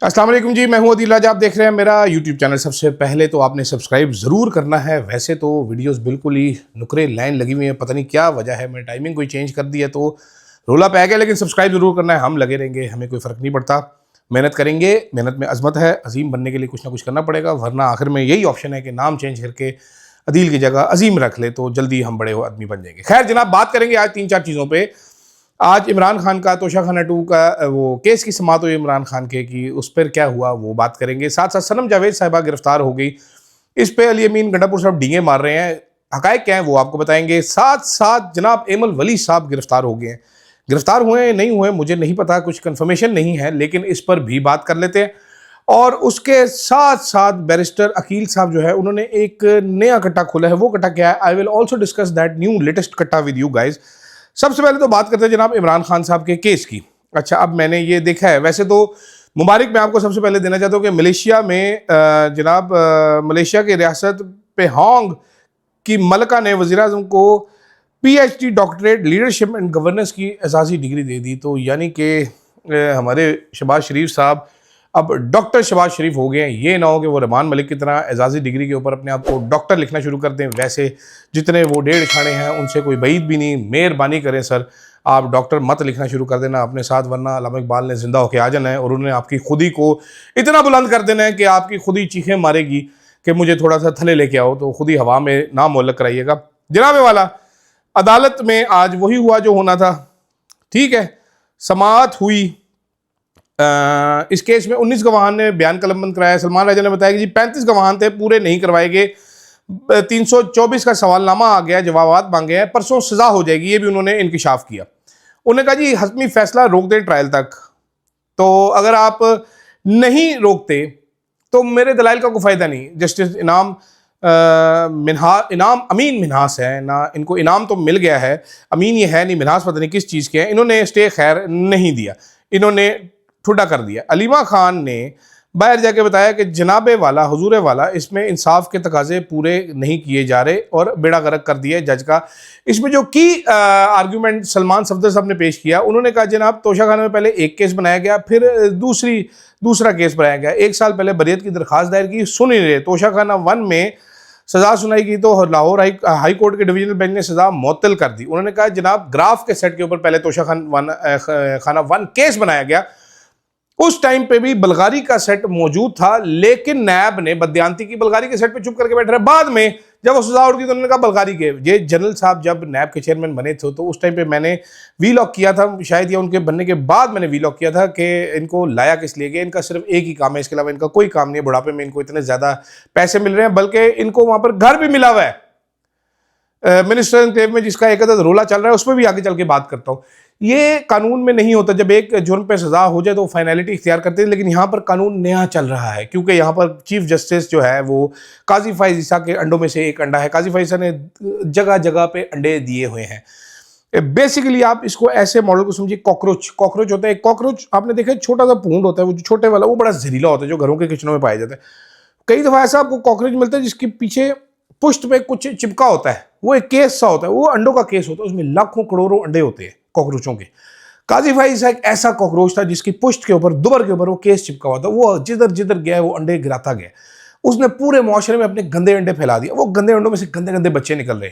अस्सलाम वालेकुम जी, मैं हूं अदील राजा। आप देख रहे हैं मेरा यूट्यूब चैनल। सबसे पहले तो आपने सब्सक्राइब ज़रूर करना है। वैसे तो वीडियोस बिल्कुल ही नुकरे लाइन लगी हुई है, पता नहीं क्या वजह है, मैंने टाइमिंग कोई चेंज कर दी है तो रोला पै गया। लेकिन सब्सक्राइब ज़रूर करना है, हम लगे रहेंगे, हमें कोई फ़र्क नहीं पड़ता। मेहनत करेंगे, मेहनत में अजमत है। अजीम बनने के लिए कुछ ना कुछ करना पड़ेगा, वरना आखिर में यही ऑप्शन है कि नाम चेंज करके अदील की जगह अजीम रख ले तो जल्दी हम बड़े आदमी बन जाएंगे। खैर जनाब, बात करेंगे आज 3-4 चीज़ों पर। आज इमरान खान का तोशाखाना 2 का वो केस की समाअत हुई इमरान खान के, कि उस पर क्या हुआ वो बात करेंगे। साथ साथ सनम जावेद साहिबा गिरफ्तार हो गई, इस पे अली अमीन गंडापुर साहब डींगे मार रहे हैं, हकायक क्या है वो आपको बताएंगे। साथ साथ जनाब एमल वली साहब गिरफ्तार हो गए हैं। गिरफ्तार हुए नहीं हुए मुझे नहीं पता, कुछ कन्फर्मेशन नहीं है, लेकिन इस पर भी बात कर लेते हैं। और उसके साथ साथ बैरिस्टर अकील साहब जो है उन्होंने एक नया कट्टा खोला है। वो कट्टा क्या है, I will also discuss that new latest कट्टा विद यू गाइज। सबसे पहले तो बात करते हैं जनाब इमरान खान साहब के केस की। अच्छा, अब मैंने ये देखा है, वैसे तो मुबारक मैं आपको सबसे पहले देना चाहता हूँ कि मलेशिया में जनाब मलेशिया की रियासत पेहोंग की मलका ने वज़ीर आज़म को PhD doctorate leadership and governance की एजाज़ी डिग्री दे दी। तो यानी कि हमारे शहबाज शरीफ साहब अब डॉक्टर शहबाज शरीफ हो गए हैं। ये ना हो कि वो रहमान मलिक की तरह एजाज़ी डिग्री के ऊपर अपने आप को डॉक्टर लिखना शुरू कर दें। वैसे जितने वो डेढ़ छाने हैं उनसे कोई बईद भी नहीं। मेहरबानी करें सर, आप डॉक्टर मत लिखना शुरू कर देना अपने साथ, वरना अल्लामा इकबाल ने जिंदा होकर आ जाना है और उन्होंने आपकी खुदी को इतना बुलंद कर देना है कि आपकी खुदी चीखें मारेगी कि मुझे थोड़ा सा थले लेके आओ, तो खुदी हवा में ना मोलक कराइएगा। जनाब वाला, अदालत में आज वही हुआ जो होना था। ठीक है, समाअत हुई। इस केस में 19 गवाहान ने बयान कलमबंद कराया। सलमान राजा ने बताया कि जी 35 गवाहान थे, पूरे नहीं करवाए गए। 324 का सवालनामा आ गया, जवाबात मांगे हैं, परसों सजा हो जाएगी, ये भी उन्होंने इंकिशाफ किया। उन्होंने कहा जी हतमी फैसला रोक दें ट्रायल तक। तो अगर आप नहीं रोकते तो मेरे दलाइल का कोई फ़ायदा नहीं। जस्टिस इनाम अमीन मिन्हास है ना, इनको इनाम तो मिल गया है, अमीन ये है नहीं, मिन्हास पता नहीं किस चीज़ के हैं। इन्होंने स्टे खैर नहीं दिया, इन्होंने ठुड्डा कर दिया। अलीमा खान ने बाहर जाके बताया कि जनाबे वाला हुजूर वाला इसमें इंसाफ के तकाजे पूरे नहीं किए जा रहे और बेड़ा गर्क कर दिया जज का। इसमें जो की आर्गूमेंट सलमान सफदर साहब ने पेश किया, उन्होंने कहा जनाब तोशाखाना में पहले एक केस बनाया गया, फिर दूसरा केस बनाया गया। 1 साल पहले बरियत की दरख्वास्त दायर की, सुन ही रहे। तोशाखाना 1 में सजा सुनाई की तो लाहौर हाई कोर्ट के डिवीजनल बेंच ने सजा मुअत्तल कर दी। उन्होंने कहा जनाब ग्राफ के सेट के ऊपर पहले तोशाखाना 1 केस बनाया गया, उस टाइम पे भी बलगारी का सेट मौजूद था, लेकिन नैब ने बदयांती की, बलगारी के सेट पे चुप करके बैठ रहे। बाद में जब वो सजा उड़ गई तो उन्होंने कहा बलगारी के। ये जनरल साहब जब नैब के चेयरमैन बने थे तो उस टाइम पे मैंने वीलॉग किया था, शायद या उनके बनने के बाद मैंने वीलॉग किया था कि इनको लाया किस लिए गया। इनका सिर्फ एक ही काम है, इसके अलावा इनका कोई काम नहीं है। बुढ़ापे में इनको इतने ज़्यादा पैसे मिल रहे हैं, बल्कि इनको वहाँ पर घर भी मिला हुआ है मिनिस्टर एनक्लेव में, जिसका एक अदद रोला चल रहा है, उस पर भी आगे चल के बात करता हूँ। ये कानून में नहीं होता, जब एक जुर्म पे सजा हो जाए तो फाइनलिटी इख्तियार करते हैं, लेकिन यहाँ पर कानून नया चल रहा है क्योंकि यहाँ पर चीफ जस्टिस जो है वो काजी फाइज ईसा के अंडों में से एक अंडा है। काजी फाइज ईसा ने जगह जगह पे अंडे दिए हुए हैं। बेसिकली आप इसको ऐसे मॉडल को समझिए, कॉकरोच होता है। कॉकरोच आपने देखा छोटा सा पूंड होता है, वो जो छोटे वाला, वो बड़ा जहरीला होता है, जो घरों के किचनों में पाया जाता है। कई दफ़ा ऐसा आपको कॉकरोच मिलता है जिसके पीछे पुष्ट पे कुछ चिपका होता है, वो एक केस सा होता है, वो अंडों का केस होता है, उसमें लाखों करोड़ों अंडे होते हैं कॉकरोचों के। काजी फाइज एक ऐसा कॉकरोच था जिसकी पुष्ट के ऊपर, दुबर के ऊपर वो केस चिपका हुआ था। वो जिधर जिधर गया वो अंडे गिराता गया, उसने पूरे मुआशरे में अपने गंदे अंडे फैला दिया। वो गंदे अंडों में से गंदे गंदे बच्चे निकल रहे।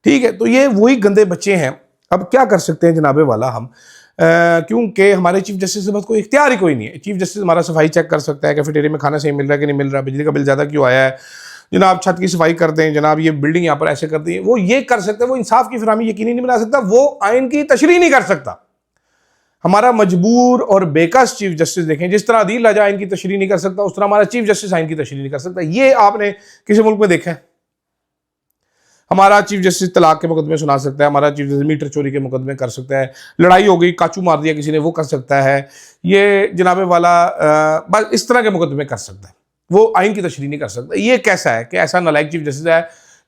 ठीक है, तो ये वही गंदे बच्चे हैं। अब क्या कर सकते हैं जनाबे वाला हम, क्योंकि हमारे चीफ जस्टिस के पास कोई इख्तियार ही कोई नहीं है। चीफ जस्टिस हमारा सफाई चेक कर सकता है, कैफेटेरिया में खाना सही मिल रहा है कि नहीं मिल रहा, बिजली का बिल ज़्यादा क्यों आया है, जनाब छत की सफाई कर दें, जनाब ये बिल्डिंग यहाँ पर ऐसे कर दें, वो ये कर सकते हैं। वो इंसाफ की फरहमी यकीनी नहीं बना सकता, वो आइन की तशरीह नहीं कर सकता। हमारा मजबूर और बेकस चीफ जस्टिस देखें, जिस तरह अदील राजा आइन की तशरीह नहीं कर सकता, उस तरह हमारा चीफ जस्टिस आइन की तशरीह नहीं कर सकता। ये आपने किसी मुल्क में देखा है? हमारा चीफ जस्टिस तलाक के मुकदमे सुना सकता है, हमारा चीफ जस्टिस मीटर चोरी के मुकदमे कर सकता है, लड़ाई हो गई काचू मार दिया किसी ने, वो कर सकता है। ये जनाबे वाला बस इस तरह के मुकदमे कर सकता है, वो आइन की तशरीह नहीं कर सकता। ये कैसा है कि ऐसा नालायक चीफ जस्टिस है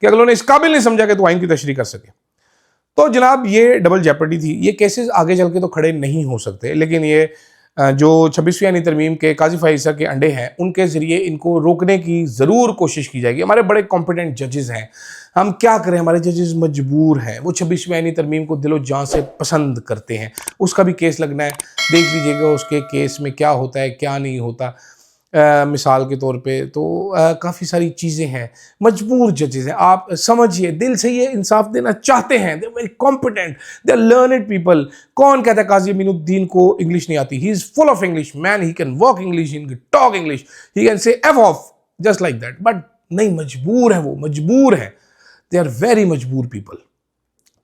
कि अगलों ने इस काबिल नहीं समझा कि तो आइन की तशरीह कर सके। तो जनाब ये डबल जेपर्डी थी। ये केसेस आगे चल के तो खड़े नहीं हो सकते, लेकिन ये जो 26वीं यानी तरमीम के काजी फाइसा के अंडे हैं उनके ज़रिए इनको रोकने की ज़रूर कोशिश की जाएगी। हमारे बड़े कॉम्पिटेंट जजेस हैं, हम क्या करें, हमारे जजेस मजबूर हैं, वो 26वीं यानी तरमीम को दिलो जान से पसंद करते हैं। उसका भी केस लगना है, देख लीजिएगा उसके केस में क्या होता है क्या नहीं होता। मिसाल के तौर पे तो काफ़ी सारी चीज़ें हैं, मजबूर जजेस हैं। आप समझिए, दिल से ये इंसाफ देना चाहते हैं, they very competent, they are learned people. कौन कहता है काजी अमीनुद्दीन को इंग्लिश नहीं आती? He is full of English man, he can walk English, he can talk English, he can say F of just like that. But नहीं, मजबूर है, वो मजबूर है, दे आर वेरी मजबूर पीपल।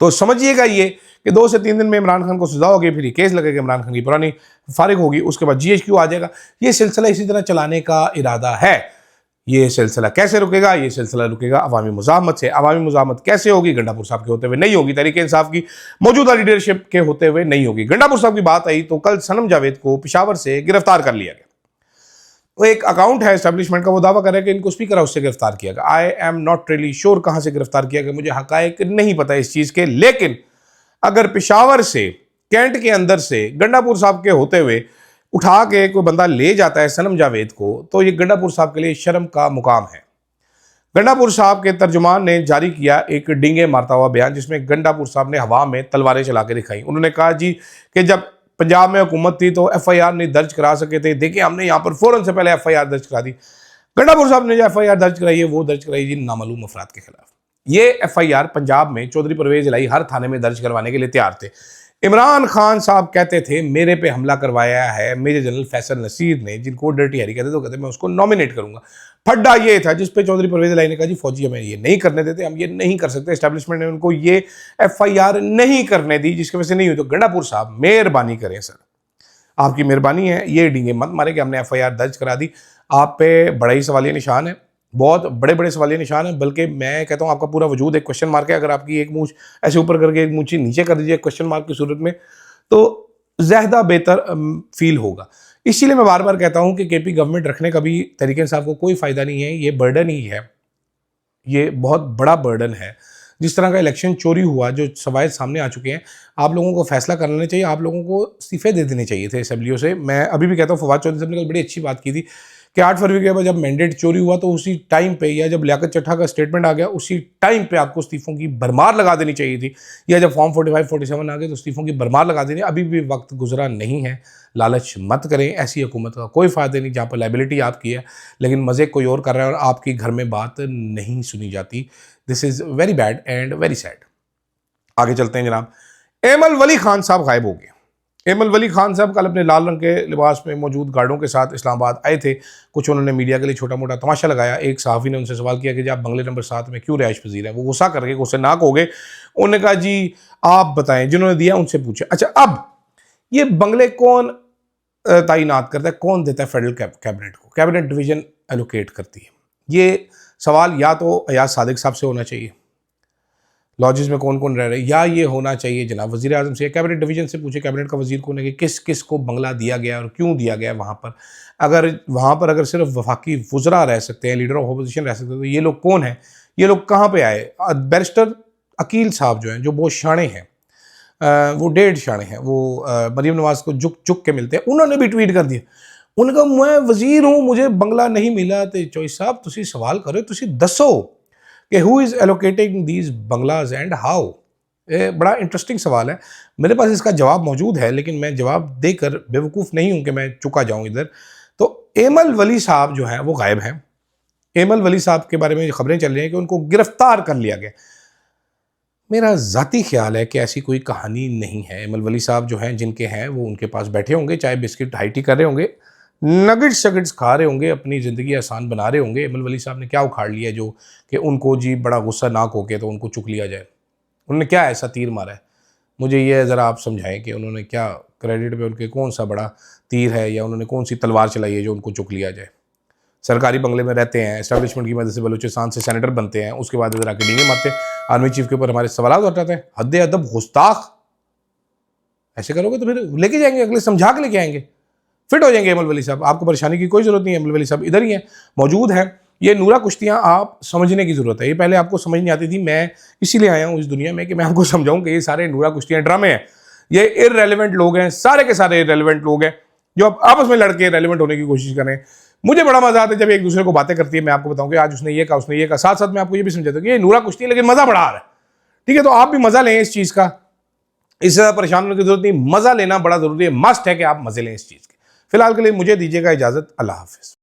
तो समझिएगा ये कि 2 से 3 दिन में इमरान खान को सजा होगी, फिर ये केस लगेगा, इमरान खान की पुरानी फारिग होगी, उसके बाद GHQ आ जाएगा। ये सिलसिला इसी तरह चलाने का इरादा है। ये सिलसिला कैसे रुकेगा? ये सिलसिला रुकेगा अवामी मुज़ाहमत से। अवामी मुज़ाहमत कैसे होगी? गंडापुर साहब के होते हुए नहीं होगी, तहरीक इंसाफ की मौजूदा लीडरशिप के होते हुए नहीं होगी। गंडापुर साहब की बात आई तो कल सनम जावेद को पेशावर से गिरफ्तार कर लिया गया। वो एक अकाउंट है एस्टेब्लिशमेंट का, वो दावा कर रहा है कि इनको स्पीकर हाउस से गिरफ्तार किया गया। I am not really sure कहाँ से गिरफ्तार किया गया, मुझे हकायक नहीं पता इस चीज़ के। लेकिन अगर पेशावर से, कैंट के अंदर से गंडापुर साहब के होते हुए उठा के कोई बंदा ले जाता है सनम जावेद को, तो ये गंडापुर साहब के लिए शर्म का मुकाम है। गंडापुर साहब के तर्जुमान ने जारी किया एक डिंगे मारता हुआ बयान, जिसमें गंडापुर साहब ने हवा में तलवारें चला के दिखाई। उन्होंने कहा जी कि जब पंजाब में हुकूमत थी तो FIR नहीं दर्ज करा सके थे, देखिए हमने यहाँ पर फौरन से पहले FIR दर्ज करा दी। गंडापुर साहब ने जो FIR दर्ज कराई है वो दर्ज कराई जी नामालूम अफराद के खिलाफ। ये FIR पंजाब में चौधरी परवेज इलाही हर थाने में दर्ज करवाने के लिए तैयार थे। इमरान खान साहब कहते थे मेरे पे हमला करवाया है मेजर जनरल फैसल नसीर ने, जिनको डर्टी हैरी कहते, तो कहते मैं उसको नॉमिनेट करूंगा। फड्डा ये था जिस पे चौधरी परवेज इलाही ने कहा जी फौजी हमें ये नहीं करने देते, हम ये नहीं कर सकते। एस्टैब्लिशमेंट ने उनको ये FIR नहीं करने दी, जिसकी वजह से नहीं हुई। तो गंडापुर साहब मेहरबानी करें सर, आपकी मेहरबानी है, ये डींगे मत मारे कि हमने FIR दर्ज करा दी। आप पे बड़ा ही सवालिया निशान है, बहुत बड़े बड़े सवालिया निशान है। बल्कि मैं कहता हूँ आपका पूरा वजूद एक क्वेश्चन मार्क है। अगर आपकी एक मूंछ ऐसे ऊपर करके एक मूंछ नीचे कर दीजिए क्वेश्चन मार्क की सूरत में, तो ज़्यादा बेहतर फील होगा। इसीलिए मैं बार बार कहता हूँ कि KP गवर्नमेंट रखने का भी तरीके साहब को कोई फ़ायदा नहीं है। ये बर्डन ही है, ये बहुत बड़ा बर्डन है। जिस तरह का इलेक्शन चोरी हुआ, जो सवाल सामने आ चुके हैं, आप लोगों को फैसला कर लेना चाहिए। आप लोगों को इस्तीफे दे देने चाहिए थे असेंबलियों से। मैं अभी भी कहता हूँ फवाद चौधरी साहब ने कल बड़ी अच्छी बात की थी कि 8 फरवरी के बाद जब मैंडेट चोरी हुआ तो उसी टाइम पे, या जब लियाकत चट्टा का स्टेटमेंट आ गया उसी टाइम पे आपको इस्तीफों की भरमार लगा देनी चाहिए थी, या जब फॉर्म 45-47 आ गए तो इस्तीफों की भरमार लगा देनी। अभी भी वक्त गुजरा नहीं है, लालच मत करें, ऐसी हुकूमत का कोई फ़ायदा नहीं जहाँ पर लाइबिलिटी आपकी है लेकिन मज़े कोई और कर रहा है और आपकी घर में बात नहीं सुनी जाती। This is very bad and very sad. आगे चलते हैं जनाब। एमल वली खान साहब गायब हो गए। एमल वली खान साहब कल अपने लाल रंग के लिबास में मौजूद गार्डों के साथ इस्लामाबाद आए थे। कुछ उन्होंने मीडिया के लिए छोटा मोटा तमाशा लगाया। एक सहाफ़ी ने उनसे सवाल किया कि जी आप बंगले नंबर 7 में क्यों रिहाइश पजीर हैं। वो गुस्सा करके गुस्सेनाक हो गए। उन्होंने कहा जी आप बताएं, जिन्होंने दिया उनसे पूछे। अच्छा, अब ये बंगले कौन तैनात करता है, कौन देता है फेडरल कैबिनेट को? कैबिनेट डिवीज़न एलोकेट करती है। ये सवाल या तो अयाज सादिक साहब से होना चाहिए, लॉजेस में कौन कौन रह रहे हैं, या ये होना चाहिए जनाब वज़ीर आज़म से। कैबिनेट डिवीज़न से पूछे कैबिनेट का वज़ीर कौन है कि किस किस को बंगला दिया गया और क्यों दिया गया वहाँ पर। अगर वहाँ पर अगर सिर्फ वफाकी वज़रा रह सकते हैं, लीडर ऑफ अपोजिशन रह सकते हैं, तो ये लोग कौन हैं, ये लोग कहाँ पे आए? बैरिस्टर अकील साहब जो हैं, जो बहुत शाणे हैं, वो 1.5 शाणे हैं, वो मरीम नवाज़ को झुक झुक के मिलते हैं, उन्होंने भी ट्वीट कर दिया। उन्होंने कहा मैं वज़ीर हूँ, मुझे बंगला नहीं मिला। तो चौधरी साहब तुसी सवाल करो, तुसी दसो कि who is allocating these बंगलाज and how. ये बड़ा इंटरेस्टिंग सवाल है, मेरे पास इसका जवाब मौजूद है लेकिन मैं जवाब देकर बेवकूफ़ नहीं हूँ कि मैं चुका जाऊँ इधर। तो एमल वली साहब जो हैं वो गायब हैं। एमल वली साहब के बारे में खबरें चल रही हैं कि उनको गिरफ्तार कर लिया गया। मेरा ज़ाती ख्याल है कि ऐसी कोई कहानी नहीं है। एमल वली साहब जो हैं, जिनके हैं, वो उनके पास बैठे होंगे, चाय बिस्किट हाई टी कर रहे होंगे, नगेट्स शगेट्स खा रहे होंगे, अपनी ज़िंदगी आसान बना रहे होंगे। एमल वली साहब ने क्या उखाड़ लिया जो कि उनको जी बड़ा गुस्सा नाक होके तो उनको चुक लिया जाए? उन्होंने क्या ऐसा तीर मारा है? मुझे ये ज़रा आप समझाएं कि उन्होंने क्या क्रेडिट पे उनके कौन सा बड़ा तीर है, या उन्होंने कौन सी तलवार चलाई है जो उनको चुक लिया जाए? सरकारी बंगले में रहते हैं, एस्टैब्लिशमेंट की मदद से बलूचिस्तान से सेनेटर बनते हैं, उसके बाद इधर आके डींगे मारते हैं, आर्मी चीफ के ऊपर हमारे सवाल उठाते हैं। हद अदब, गुस्ताख। ऐसे करोगे तो फिर लेके जाएंगे, अगले समझा के लेके आएंगे, फिट हो जाएंगे। एमल वली साहब, आपको परेशानी की कोई ज़रूरत नहीं है। एमल वली साहब इधर ही हैं, मौजूद हैं। ये नूरा कुश्तियाँ आप समझने की ज़रूरत है। ये पहले आपको समझ नहीं आती थी, मैं इसीलिए आया हूँ इस दुनिया में कि मैं आपको समझाऊँ कि ये सारे नूरा कुश्तियाँ ड्रामे हैं, ये इररेलेवेंट लोग हैं, सारे के सारे इररेलेवेंट लोग हैं। जो आपस में लड़के रेलिवेंट होने की कोशिश करें। मुझे बड़ा मजा आता है जब एक दूसरे को बातें करती है। मैं आपको बताऊं कि आज उसने ये कहा, उसने ये कहा। साथ साथ मैं आपको ये भी समझाता हूं कि ये नूरा कुश्ती है लेकिन मजा बड़ा आ रहा है, ठीक है? तो आप भी मजा लें इस चीज का, इससे ज्यादा परेशान होने की जरूरत नहीं। मजा लेना बड़ा जरूरी है, मस्ट है कि आप मजे लें इस चीज के। फिलहाल के लिए मुझे दीजिएगा इजाजत, अल्लाह हाफिज।